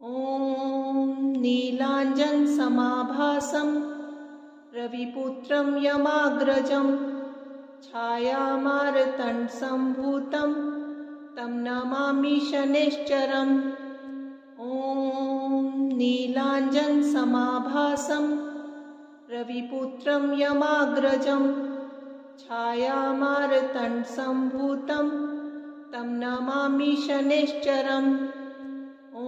ॐ नीलाञ्जनसमाभासं रविपुत्रं यमाग्रजं छायामार्तण्डसम्भूतं तं नमामि शनैश्चरम्। ॐ नीलाञ्जनसमाभासं रविपुत्रं यमाग्रजं छायामार्तण्डसम्भूतं तं नमामि शनैश्चरम्। ॐ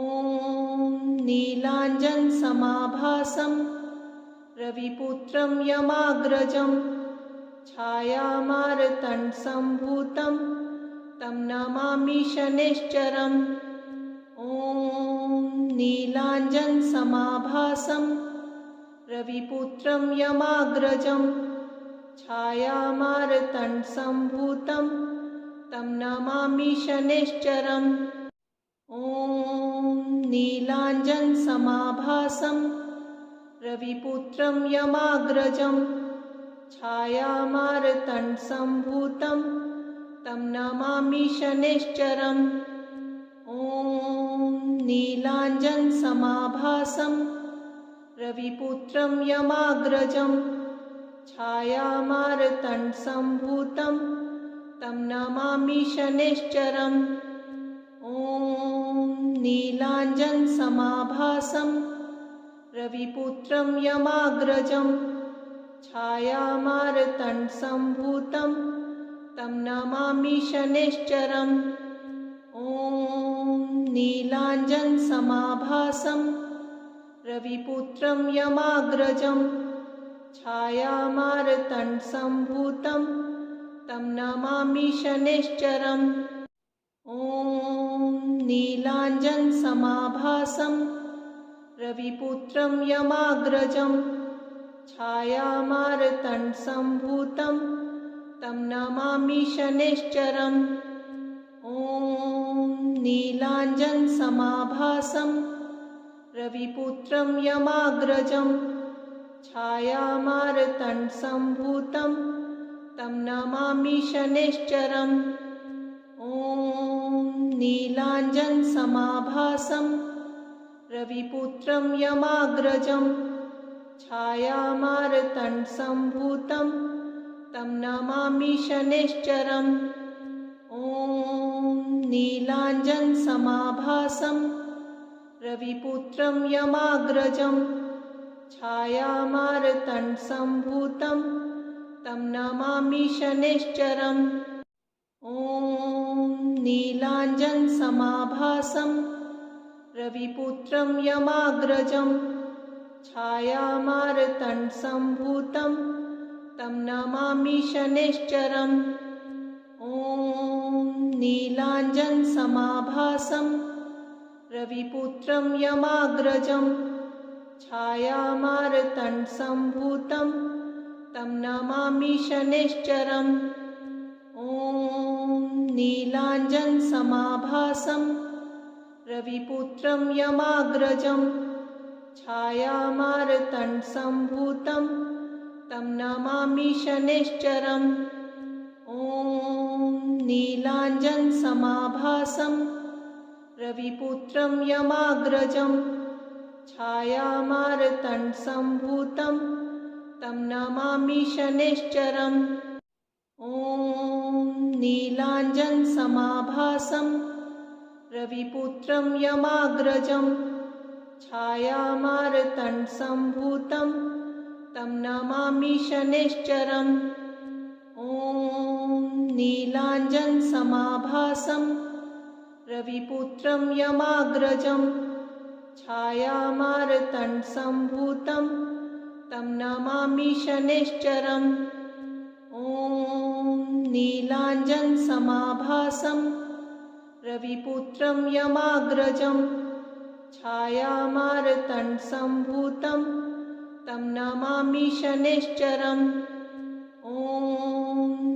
नीलाञ्जनसमाभासं रविपुत्रं यमाग्रजं छायामार्तण्डसम्भूतं तं नमामि शनैश्चरम्। ॐ नीलाञ्जनसमाभासं रविपुत्रं यमाग्रजं छायामार्तण्डसम्भूतं तं नमामि शनैश्चरम्। ॐ नीलाञ्जनसमाभासं रविपुत्रं यमाग्रजं छायामार्तण्डसम्भूतं तं नमामि शनैश्चरम्। ॐ नीलाञ्जनसमाभासं रविपुत्रं यमाग्रजं छायामार्तण्डसम्भूतं तं नमामि शनैश्चरम्। ॐ नीलाञ्जनसमाभासं रविपुत्रं यमाग्रजं छायामार्तण्डसम्भूतं तं नमामि शनैश्चरम्। ॐ नीलाञ्जनसमाभासं रविपुत्रं यमाग्रजं छायामार्तण्डसम्भूतं तं नमामि शनैश्चरम्। ॐ नीलाञ्जनसमाभासं रविपुत्रं यमाग्रजं छायामार्तण्डसम्भूतं तं नमामि शनैश्चरम्। ॐ नीलाञ्जनसमाभासं रविपुत्रं यमाग्रजं छायामार्तण्डसम्भूतं तं नमामि शनैश्चरम्। ॐ नीलाञ्जनसमाभासं रविपुत्रं यमाग्रजं छायामार्तण्डसम्भूतं तं नमामि शनैश्चरम्। ॐ नीलाञ्जनसमाभासं रविपुत्रं यमाग्रजं छायामार्तण्डसम्भूतं तं नमामि शनैश्चरम्। ॐ नीलाञ्जनसमाभासं रविपुत्रं यमाग्रजं छायामार्तण्डसम्भूतं तं नमामि शनैश्चरम्। ॐ नीलाञ्जनसमाभासं रविपुत्रं यमाग्रजं छायामार्तण्डसम्भूतं तं नमामि शनैश्चरम्। ॐ नीलाञ्जनसमाभासं रविपुत्रं यमाग्रजं छायामार्तण्डसम्भूतं तं नमामि शनैश्चरम्। ॐ नीलाञ्जनसमाभासं रविपुत्रं यमाग्रजं छायामार्तण्डसम्भूतं तं नमामि शनैश्चरम्। ॐ नीलाञ्जनसमाभासं रविपुत्रं यमाग्रजं छायामार्तण्डसम्भूतं तं नमामि शनैश्चरम्। ॐ नीलाञ्जनसमाभासं रविपुत्रं यमाग्रजं छायामार्तण्डसम्भूतं तं नमामि शनैश्चरम्। ॐ नीलाञ्जनसमाभासं रविपुत्रं यमाग्रजं छायामार्तण्डसम्भूतं तं नमामि शनैश्चरम्। ॐ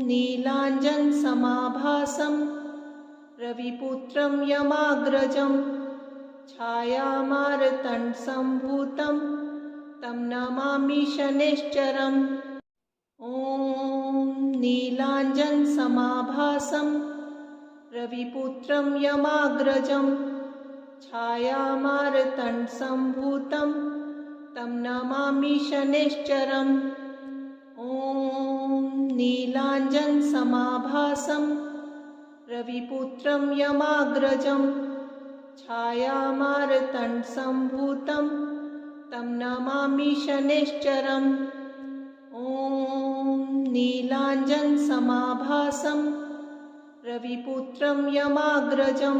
नीलाञ्जनसमाभासं रविपुत्रं यमाग्रजं छायामार्तण्डसम्भूतं तं नमामि शनैश्चरम्। ॐ नीलाञ्जनसमाभासं रविपुत्रं यमाग्रजं छायामार्तण्डसम्भूतं तं नमामि शनैश्चरम्। ॐ नीलाञ्जनसमाभासं रविपुत्रं यमाग्रजं छायामार्तण्डसम्भूतं तं नमामि शनैश्चरम्। ॐ नीलाञ्जनसमाभासं रविपुत्रं यमाग्रजं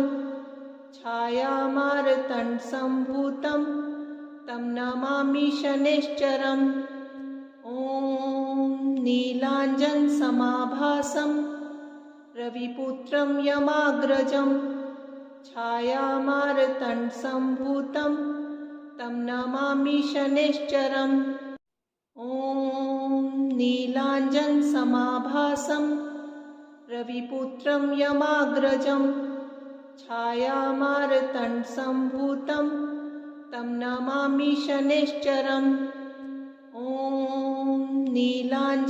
छायामार्तण्डसम्भूतं तं नमामि शनैश्चरम्। ॐ नीलाञ्जनसमाभासं रविपुत्रं यमाग्रजं छायामार्तण्डसम्भूतं तं नमामि शनैश्चरम्। ॐ नीलाञ्जनसमाभासं रविपुत्रं यमाग्रजं छायामार्तण्डसम्भूतं तं नमामि शनैश्चरम्। ॐ नीलाञ्जनसमाभासं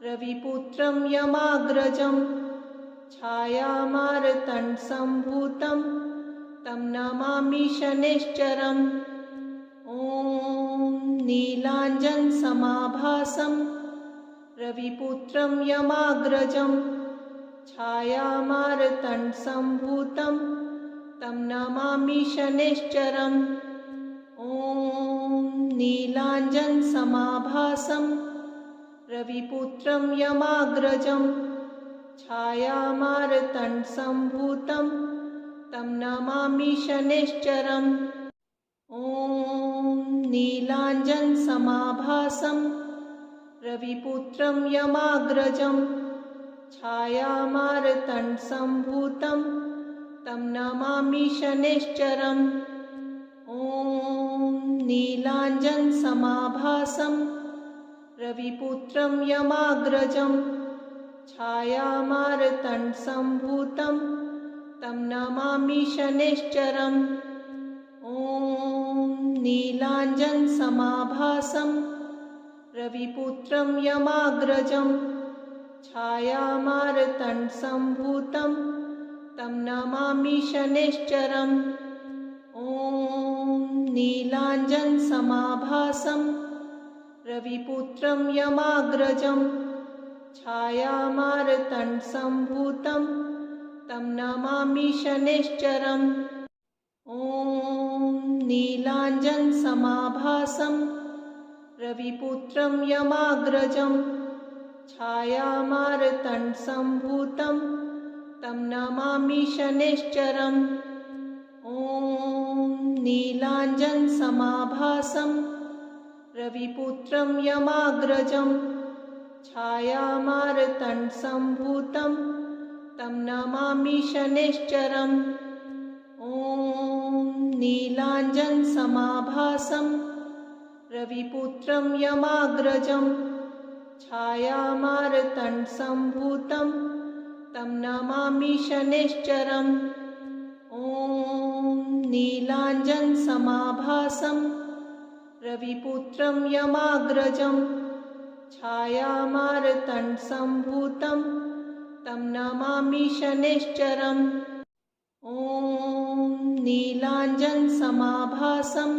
रविपुत्रं यमाग्रजं छायामार्तण्डसम्भूतं तं नमामि शनैश्चरम्। ॐ नीलाञ्जनसमाभासं रविपुत्रं यमाग्रजं छायामार्तण्डसम्भूतं तं नमामि शनैश्चरम्। ॐ नीलाञ्जनसमाभासं रविपुत्रं यमाग्रजं छायामार्तण्डसम्भूतं तं नमामि शनैश्चरम्। ॐ नीलाञ्जनसमाभासं रविपुत्रं यमाग्रजं छायामार्तण्डसम्भूतं तं नमामि शनैश्चरम्। ॐ नीलाञ्जनसमाभासं रविपुत्रं यमाग्रजं छायामार्तण्डसम्भूतं तं नमामि शनैश्चरम्। ॐ नीलाञ्जनसमाभासं रविपुत्रं यमाग्रजं छायामार्तण्डसम्भूतं तं नमामि शनैश्चरम्। ॐ नीलाञ्जनसमाभासं रविपुत्रं यमाग्रजं छायामार्तण्डसम्भूतं तं नमामि शनैश्चरम्। ॐ नीलाञ्जनसमाभासं रविपुत्रं यमाग्रजं छायामार्तण्डसम्भूतं तं नमामि शनैश्चरम्। ॐ नीलाञ्जनसमाभासं रविपुत्रं यमाग्रजं छायामार्तण्डसम्भूतं तं नमामि शनैश्चरम्। ॐ नीलाञ्जनसमाभासं रविपुत्रं यमाग्रजं छायामार्तण्डसम्भूतं तं नमामि शनैश्चरम्। ॐ नीलाञ्जनसमाभासं रविपुत्रं यमाग्रजं छायामार्तण्डसम्भूतं तं नमामि शनैश्चरम्। ॐ नीलाञ्जनसमाभासं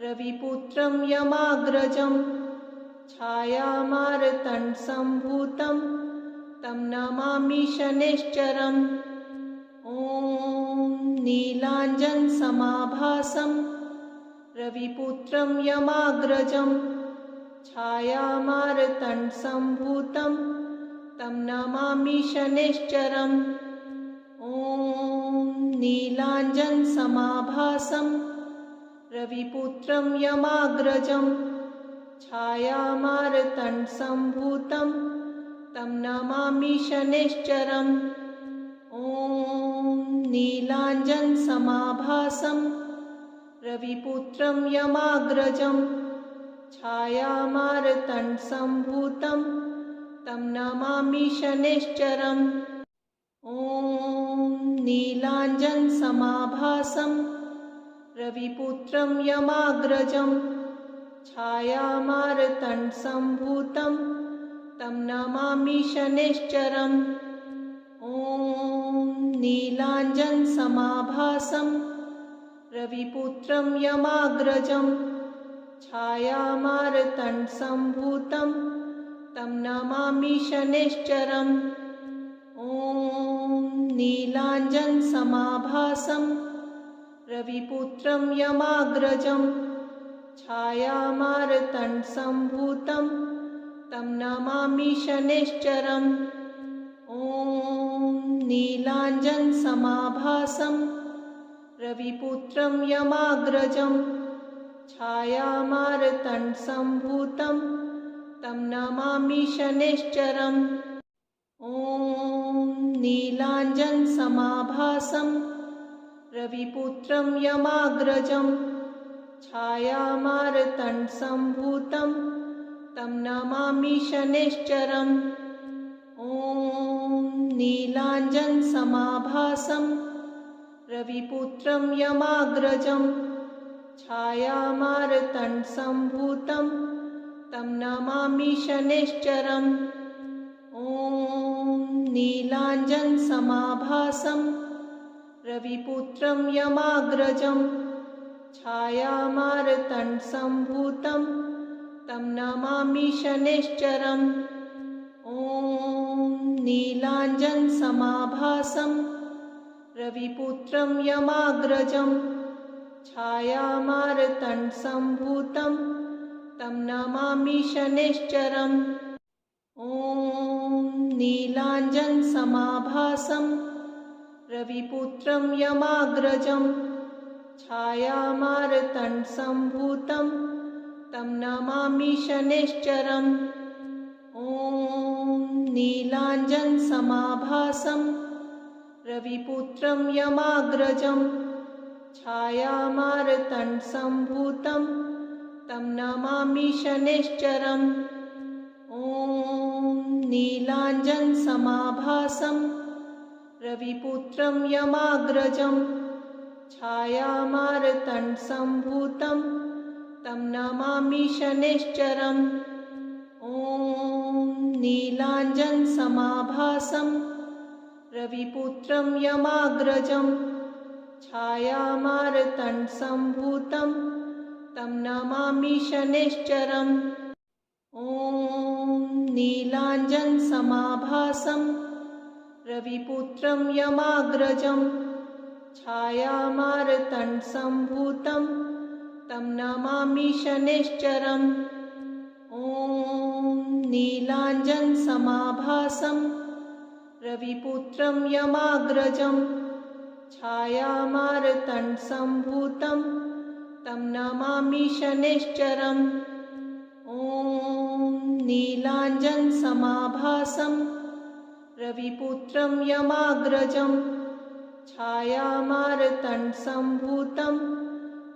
रविपुत्रं यमाग्रजं छायामार्तण्डसम्भूतं तं नमामि शनैश्चरम्। ॐ नीलाञ्जनसमाभासं रविपुत्रं यमाग्रजं छायामार्तण्डसम्भूतं तं नमामि शनैश्चरम्। ॐ नीलाञ्जनसमाभासं रविपुत्रं यमाग्रजं छायामार्तण्डसम्भूतं तं नमामि शनैश्चरम्। ॐ नीलाञ्जनसमाभासं रविपुत्रं यमाग्रजं छायामार्तण्डसम्भूतं तं नमामि शनैश्चरम्। ॐ नीलाञ्जनसमाभासं रविपुत्रं यमाग्रजं छायामार्तण्डसम्भूतं तं नमामि शनैश्चरम्। ॐ नीलाञ्जनसमाभासं रविपुत्रं यमाग्रजं छायामार्तण्डसम्भूतं तं नमामि शनैश्चरम् ॐ नीलाञ्जनसमाभासं रविपुत्रं यमाग्रजं छायामार्तण्डसम्भूतं तं नमामि शनैश्चरम् ॐ नीलाञ्जनसमाभासं रविपुत्रं यमाग्रजं छायामार्तण्डसम्भूतं तं नमामि शनैश्चरम् ॐ नीलाञ्जनसमाभासं रविपुत्रं यमाग्रजं छायामार्तण्डसम्भूतं तं नमामि शनैश्चरम् ॐ नीलाञ्जनसमाभासं रविपुत्रं यमाग्रजं छायामार्तण्डसम्भूतं तं नमामि शनैश्चरम् ॐ नीलाञ्जनसमाभासं रविपुत्रं यमाग्रजं छायामार्तण्डसम्भूतं तं नमामि शनैश्चरम् ॐ नीलाञ्जनसमाभासं रविपुत्रं यमाग्रजं छायामार्तण्डसम्भूतं तं नमामि शनैश्चरम् ॐ नीलाञ्जनसमाभासं रविपुत्रं यमाग्रजं छायामार्तण्डसम्भूतं तं नमामि शनैश्चरम् ॐ नीलाञ्जनसमाभासं रविपुत्रं यमाग्रजं छायामार्तण्डसम्भूतं तं नमामि शनैश्चरम् ॐ नीलाञ्जनसमाभासं रविपुत्रं यमाग्रजं छायामार्तण्डसम्भूतं तं नमामि शनैश्चरम् ॐ नीलाञ्जनसमाभासं रविपुत्रं यमाग्रजं छायामार्तण्डसम्भूतं तं नमामि शनैश्चरम् ॐ नीलाञ्जनसमाभासं रविपुत्रं यमाग्रजं छायामार्तण्डसम्भूतं तं नमामि शनैश्चरम् ॐ नीलाञ्जनसमाभासं रविपुत्रं यमाग्रजं छायामार्तण्डसम्भूतं तं नमामि शनैश्चरम् ॐ नीलाञ्जनसमाभासं रविपुत्रं यमाग्रजं छायामार्तण्डसम्भूतं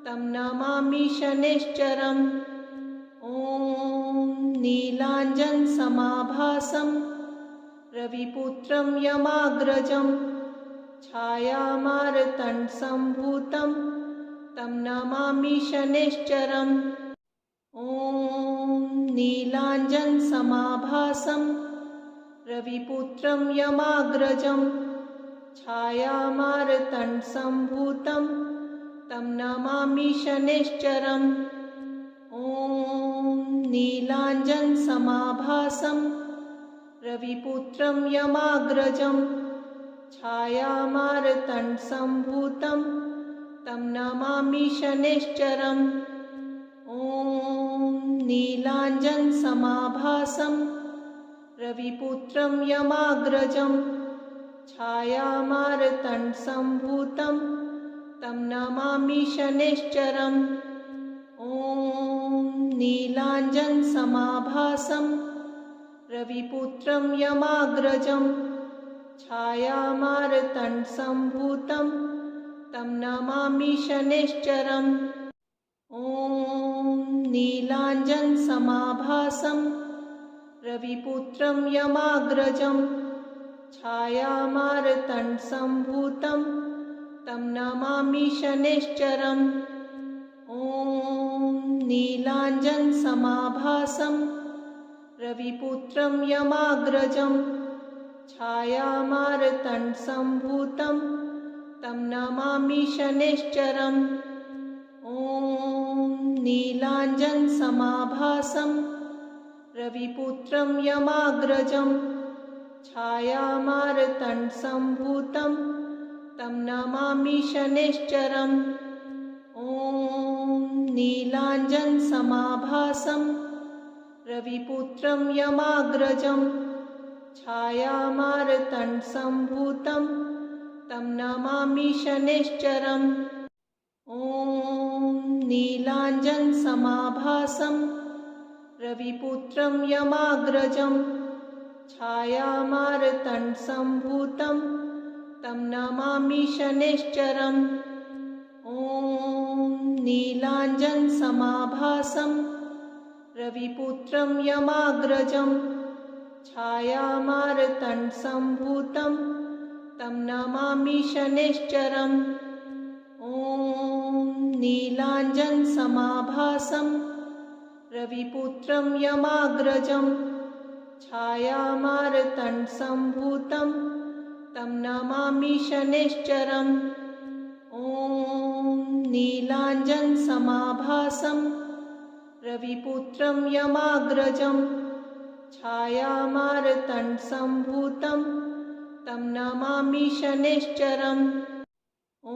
तं नमामि शनैश्चरम् ॐ नीलाञ्जनसमाभासं रविपुत्रं यमाग्रजं छायामार्तण्डसम्भूतं तं नमामि शनैश्चरम् ॐ नीलाञ्जनसमाभासं रविपुत्रं यमाग्रजं छायामार्तण्डसम्भूतं तं नमामि शनैश्चरम् ॐ नीलाञ्जनसमाभासं रविपुत्रं यमाग्रजं छायामार्तण्डसम्भूतं तं नमामि शनैश्चरम् ॐ नीलाञ्जनसमाभासं रविपुत्रं यमाग्रजं छायामार्तण्डसम्भूतं तं नमामि शनैश्चरम् ॐ नीलाञ्जनसमाभासं रविपुत्रं यमाग्रजं छायामार्तण्डसम्भूतं तं नमामि शनैश्चरम् ॐ नीलाञ्जनसमाभासं रविपुत्रं यमाग्रजं छायामार्तण्डसम्भूतं तं नमामि शनैश्चरम् ॐ नीलाञ्जनसमाभासं रविपुत्रं यमाग्रजं छायामार्तण्डसम्भूतं तं नमामि शनैश्चरम्। ॐ नीलाञ्जनसमाभासं रविपुत्रं यमाग्रजं छायामार्तण्डसम्भूतं तं नमामि शनैश्चरम्। ॐ नीलाञ्जनसमाभासं रविपुत्रं यमाग्रजं छायामार्तण्डसम्भूतं तं नमामि शनैश्चरम्। ॐ नीलाञ्जनसमाभासं रविपुत्रं यमाग्रजं छायामार्तण्डसम्भूतं तं नमामि शनैश्चरम्। ॐ नीलाञ्जनसमाभासं रविपुत्रं यमाग्रजं छायामार्तण्डसम्भूतं तं नमामि शनैश्चरम्। ॐ नीलाञ्जनसमाभासं रविपुत्रं यमाग्रजं छायामार्तण्डसम्भूतं तं नमामि शनैश्चरम्। ॐ नीलाञ्जनसमाभासं रविपुत्रं यमाग्रजं छायामार्तण्डसम्भूतं तं नमामि शनैश्चरम्। ॐ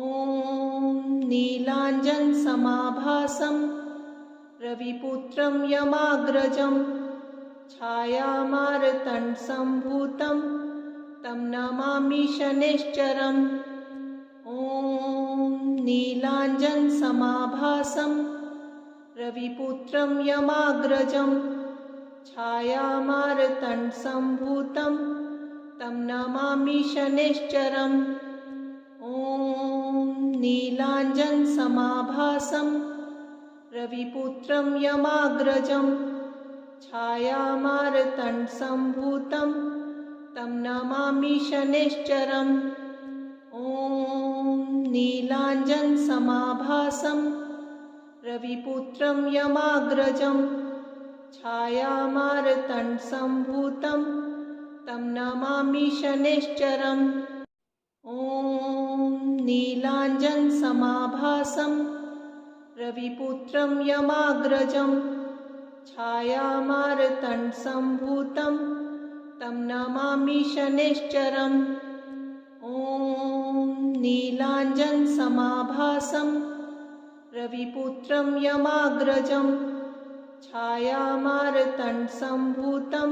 नीलाञ्जनसमाभासं रविपुत्रं यमाग्रजं छायामार्तण्डसम्भूतं तं नमामि शनैश्चरम्। ॐ नीलाञ्जनसमाभासं रविपुत्रं यमाग्रजं छायामार्तण्डसम्भूतं तं नमामि शनैश्चरम्। ॐ नीलाञ्जनसमाभासं रविपुत्रं यमाग्रजं छायामार्तण्डसम्भूतं तं नमामि शनैश्चरम्। ॐ नीलाञ्जनसमाभासं रविपुत्रं यमाग्रजं छायामार्तण्डसम्भूतं तं नमामि शनैश्चरम्। ॐ नीलाञ्जनसमाभासं रविपुत्रं यमाग्रजं छायामार्तण्डसम्भूतं तं नमामि शनैश्चरम्। ॐ नीलाञ्जनसमाभासं रविपुत्रं यमाग्रजं छायामार्तण्डसम्भूतं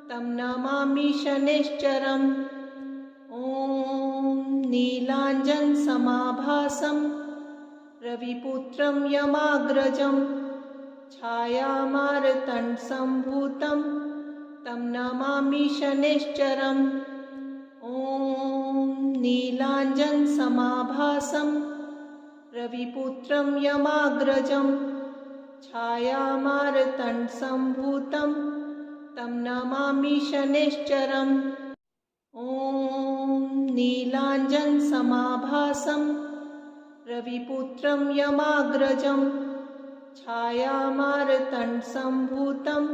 तं नमामि शनैश्चरम्। ॐ नीलाञ्जनसमाभासं रविपुत्रं यमाग्रजं छायामार्तण्डसम्भूतं तं नमामि शनैश्चरम्। ॐ नीलाञ्जनसमाभासं रविपुत्रं यमाग्रजं छायामार्तण्डसम्भूतं तं नमामि शनैश्चरम्। ॐ नीलाञ्जनसमाभासं रविपुत्रं यमाग्रजं छायामार्तण्डसम्भूतं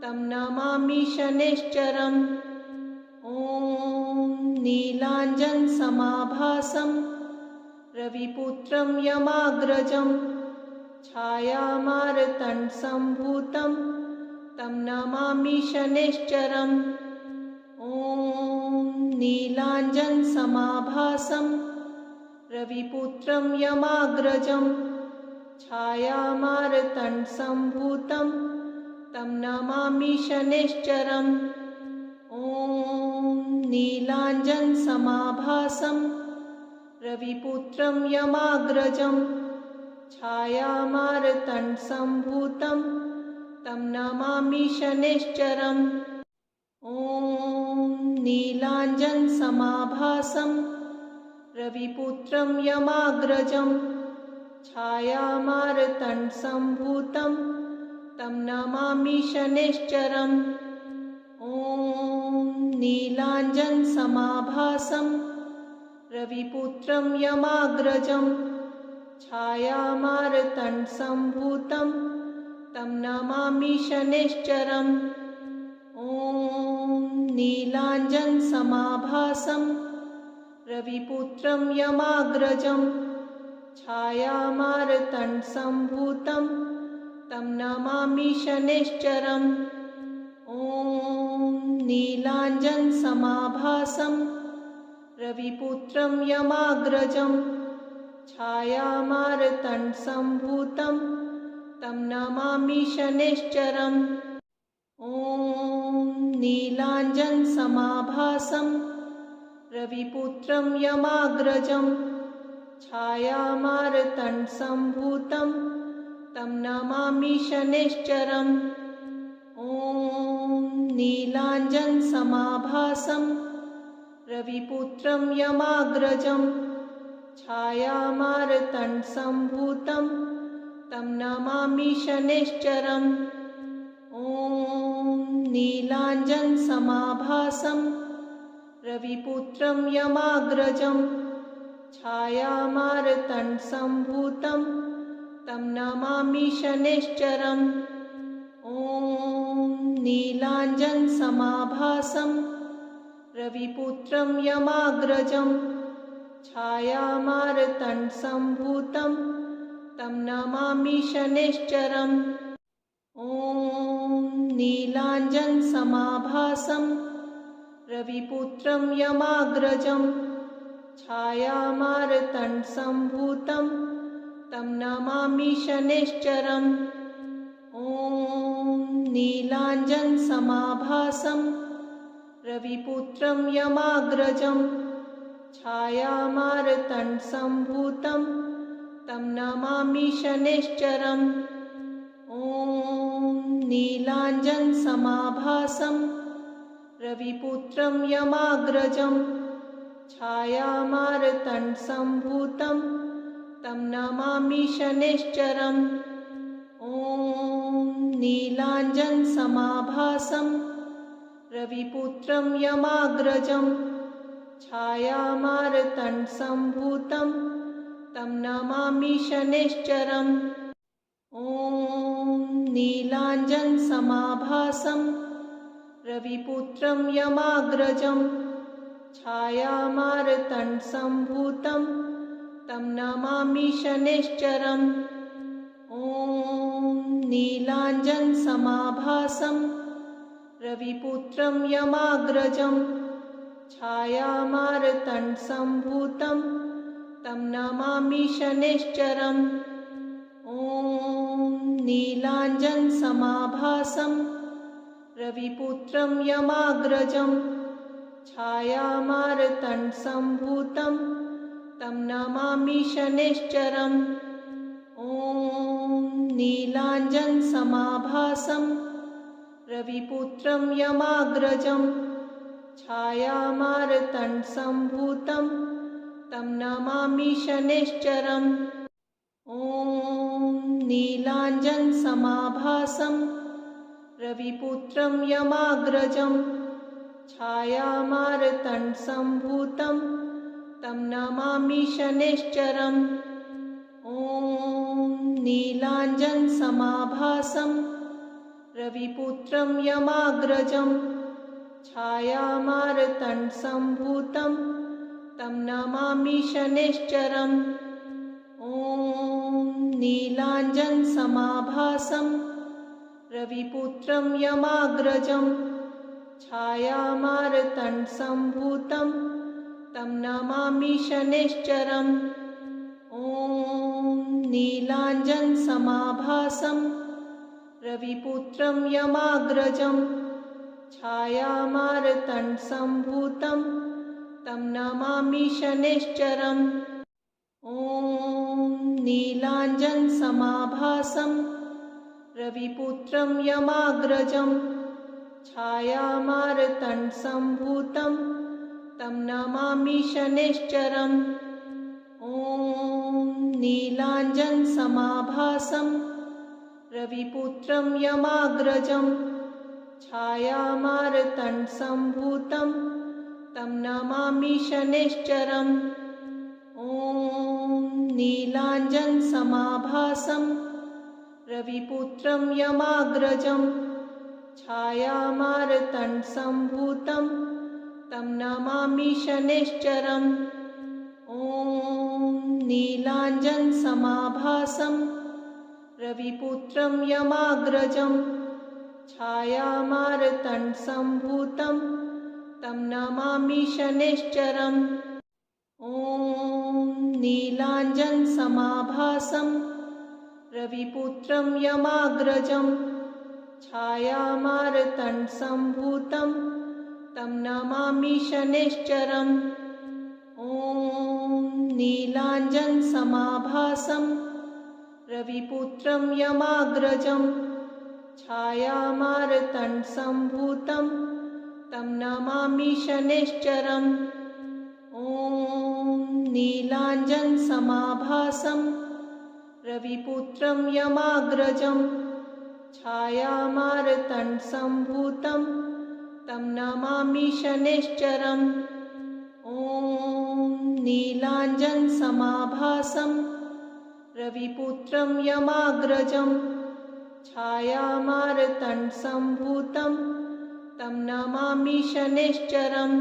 तं नमामि शनैश्चरम्। ॐ नीलाञ्जनसमाभासं रविपुत्रं यमाग्रजं छायामार्तण्डसम्भूतं तं नमामि शनैश्चरम्। ॐ नीलाञ्जनसमाभासं रविपुत्रं यमाग्रजं छायामार्तण्डसम्भूतं तं नमामि शनैश्चरम्। ॐ नीलाञ्जनसमाभासं रविपुत्रं यमाग्रजं छायामार्तण्डसम्भूतं तं नमामि शनैश्चरम्। ॐ नीलाञ्जनसमाभासं रविपुत्रं यमाग्रजं छायामार्तण्डसम्भूतं तं नमामि शनैश्चरम्। ॐ नीलाञ्जनसमाभासं रविपुत्रं यमाग्रजं छायामार्तण्डसम्भूतं तं नमामि शनैश्चरम्। ॐ नीलाञ्जनसमाभासं रविपुत्रं यमाग्रजं छायामार्तण्डसम्भूतं तं नमामि शनैश्चरम् ॐ नीलाञ्जनसमाभासं रविपुत्रं यमाग्रजं छायामार्तण्डसम्भूतं तं नमामि शनैश्चरम् ॐ नीलाञ्जनसमाभासं रविपुत्रं यमाग्रजं छायामार्तण्डसम्भूतं तं नमामि शनैश्चरम् ॐ नीलाञ्जनसमाभासं रविपुत्रं यमाग्रजं छायामार्तण्डसम्भूतं तं नमामि शनैश्चरम् ॐ नीलाञ्जनसमाभासं रविपुत्रं यमाग्रजं छायामार्तण्डसम्भूतं तं नमामि शनैश्चरम् ॐ नीलाञ्जनसमाभासं रविपुत्रं यमाग्रजं छायामार्तण्डसम्भूतं तं नमामि शनैश्चरम् ॐ नीलाञ्जनसमाभासं रविपुत्रं यमाग्रजं छायामार्तण्डसम्भूतं तं नमामि शनैश्चरम् ॐ नीलाञ्जनसमाभासं रविपुत्रं यमाग्रजं छायामार्तण्डसम्भूतं तं नमामि शनैश्चरम् ॐ नीलाञ्जनसमाभासं रविपुत्रं यमाग्रजं छायामार्तण्डसम्भूतं तं नमामि शनैश्चरम् ॐ नीलाञ्जनसमाभासं रविपुत्रं यमाग्रजं छायामार्तण्डसम्भूतं तं नमामि शनैश्चरम् ॐ नीलाञ्जनसमाभासं रविपुत्रं यमाग्रजं छायामार्तण्डसम्भूतं तं नमामि शनैश्चरम् ॐ नीलाञ्जनसमाभासं रविपुत्रं यमाग्रजं छायामार्तण्डसम्भूतं तं नमामि शनैश्चरम् ॐ नीलाञ्जनसमाभासं रविपुत्रं यमाग्रजं छायामार्तण्डसम्भूतं तं नमामि शनैश्चरम् ॐ नीलाञ्जनसमाभासं रविपुत्रं यमाग्रजं छायामार्तण्डसम्भूतं तं नमामि शनैश्चरम् ॐ नीलाञ्जनसमाभासं रविपुत्रं यमाग्रजं छायामार्तण्डसम्भूतं तं नमामि शनैश्चरम् ॐ नीलाञ्जनसमाभासं रविपुत्रं यमाग्रजं छायामार्तण्डसम्भूतं तं नमामि शनैश्चरम् ॐ नीलाञ्जनसमाभासं रविपुत्रं यमाग्रजं छायामार्तण्डसम्भूतं तं नमामि शनैश्चरम् ॐ नीलाञ्जनसमाभासं रविपुत्रं यमाग्रजं छायामार्तण्डसम्भूतं तं नमामि शनैश्चरम् ॐ नीलाञ्जनसमाभासं रविपुत्रं यमाग्रजं छायामार्तण्डसम्भूतं तं नमामि शनैश्चरम् ॐ नीलाञ्जनसमाभासं रविपुत्रं यमाग्रजं छायामार्तण्डसम्भूतं तं नमामि शनैश्चरम् ॐ नीलाञ्जनसमाभासं रविपुत्रं यमाग्रजं छायामार्तण्डसम्भूतं तं नमामि शनैश्चरम्। ॐ नीलाञ्जनसमाभासं रविपुत्रं यमाग्रजं छायामार्तण्डसम्भूतं तं नमामि शनैश्चरम्। ॐ नीलाञ्जनसमाभासं रविपुत्रं यमाग्रजं छायामार्तण्डसम्भूतं तं नमामि शनैश्चरम्। ॐ नीलाञ्जनसमाभासं रविपुत्रं यमाग्रजं छायामार्तण्डसम्भूतं तं नमामि शनैश्चरम्। ॐ नीलाञ्जनसमाभासं रविपुत्रं यमाग्रजं छायामार्तण्डसम्भूतं तं नमामि शनैश्चरम्। ॐ नीलाञ्जनसमाभासं रविपुत्रं यमाग्रजं छायामार्तण्डसम्भूतं तं नमामि शनैश्चरम्।